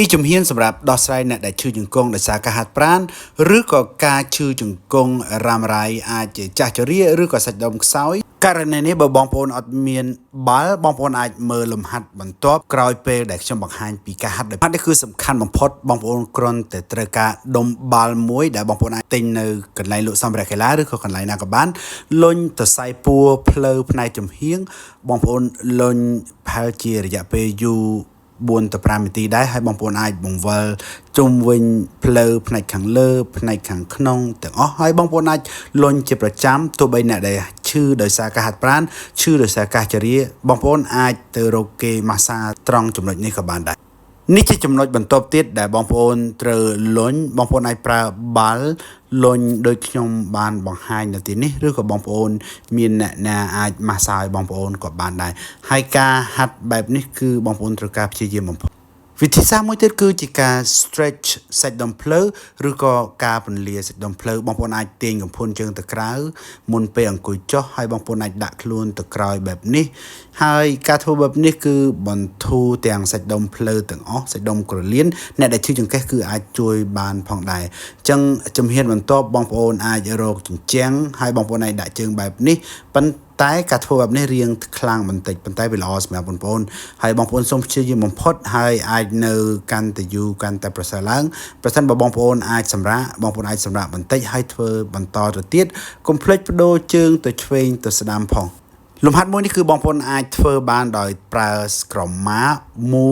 ពីជំហានសម្រាប់ដោះស្រាយអ្នកដែលឈឺជង្គង់ដោយសារការហាត់ប្រាណឬក៏ការឈឺជង្គង់រ៉ាំរ៉ៃអាចជាចាស់ជរាឬក៏សាច់ដុំខ្សោយករណីនេះបើបងប្អូនអត់មានបាល់បងប្អូនអាចមើលលំហាត់បន្ទាប់ក្រោយពេលដែលខ្ញុំបង្ហាញពីការហាត់ដោយនេះគឺសំខាន់បំផុតបងប្អូនគ្រាន់តែត្រូវការដុំបាល់មួយដែលបងប្អូនអាចទិញនៅកន្លែងលក់សម្ភារៈកីឡាឬក៏កន្លែងណាក៏បានលុញទៅស័យពួរផ្លូវផ្នែកចំហៀងបងប្អូនលុញប្រហែលជារយៈពេលយូរ4 ទៅ 5 នាទីដែរហើយបងប្អូនអាចបង្វិលជុំវិញផ្លូវផ្នែកខាងលើផ្នែកខាងក្នុងទាំងអស់ហើយបងប្អូនអាចលុញជាប្រចាំទោះបីអ្នកដែលឈឺដោយសារការហាត់ប្រាណឈឺដោយសារការជរាបងប្អូនអាចទៅរកគេម៉ាស្សាត្រង់ចំណុចនេះក៏បានដែរនេះជាចំណុចបន្ទាប់ទៀតដែលបងប្អូនត្រូវលុញបងប្អូនអាចប្រើបាល់លុញដូចខ្ញុំបានបង្ហាញនៅទីនេះឬក៏បងប្អូនមានអ្នកណាអាចម៉ាស្សាឲ្យបងប្អូនក៏បានដែរហើយការហាត់បែបនេះគឺបងប្អូនត្រូវការព្យាយាមបំផុតវិធីសាស្ត្រមួយទៀតគឺជាការ stretch សាច់ដុំភ្លៅឬក៏ការពន្លាសាច់ដុំភ្លៅបងប្អូនអាចទាញកំភួនជើងទៅក្រៅមុនពេលអង្គុយចុះហើយបងប្អូនអាចដាក់ខ្លួនទៅក្រោយបែបនេះហើយការធ្វើបែបនេះគឺបន្ធូរទាំងសាច់ដុំភ្លៅទាំងអស់សាច់ដុំក្រលៀនអ្នកដែលឈឺចង្កេះគឺអាចជួយបានផងដែរអញ្ចឹងជំហានបន្ទាប់បងប្អូនអាចរកជញ្ជាំងហើយបងប្អូនអាចដាក់ជើងបែបនេះប៉ុន្តែការធ្វើបែបនេះរៀងខ្លាំងបន្តិចប៉ុន្តែវាល្អសម្រាប់បងប្អូនហើយបងប្អូនសូមព្យាយាមបំផុតហើយអាចនៅកាន់តែយូរកាន់តែប្រសើរឡើងប្រសិនបើបងប្អូនអាចសម្រាកបងប្អូនអាចសម្រាកបន្តិចហើយធ្វើបន្តទៅទៀតកុំភ្លេចបដូរជើងទៅឆ្វេងទៅស្ដាំផងលំហាត់មួយនេះគឺបងប្អូនអាចធ្វើបានដោយប្រើក្រមាមូ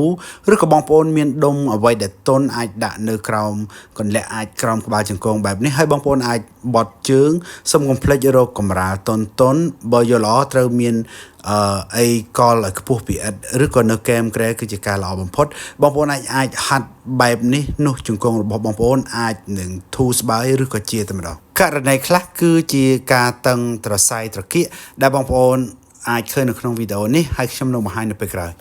ឬក៏បងប្អូនមានដុំអ្វីដែលទន់អាចដាក់នៅក្រោមកន្លាក់អាចក្រោមក្បាលជង្គង់បែបនេះហើយបងប្អូនអាចបត់ជើងសូមកុំភ្លេចរកកម្រាលទន់បើយល់ល្អត្រូវមានអីកលឲ្យខ្ពស់ពីឥដ្ឋឬក៏នៅកែមក្រែគឺជាការល្អបំផុតបងប្អូនអាចហាត់បែបនេះនោះជង្គង់របស់បងប្អូនអាចនឹងធូរស្បើយឬក៏ជាតែម្ដងករណីខ្លះគឺជាការតឹងត្រសៃត្រគាកដែលបងប្អូនអាចឃើញនៅក្នុងវីដេអូនេះហើយខ្ញុំនឹងបង្ហាញនៅពេលក្រោយ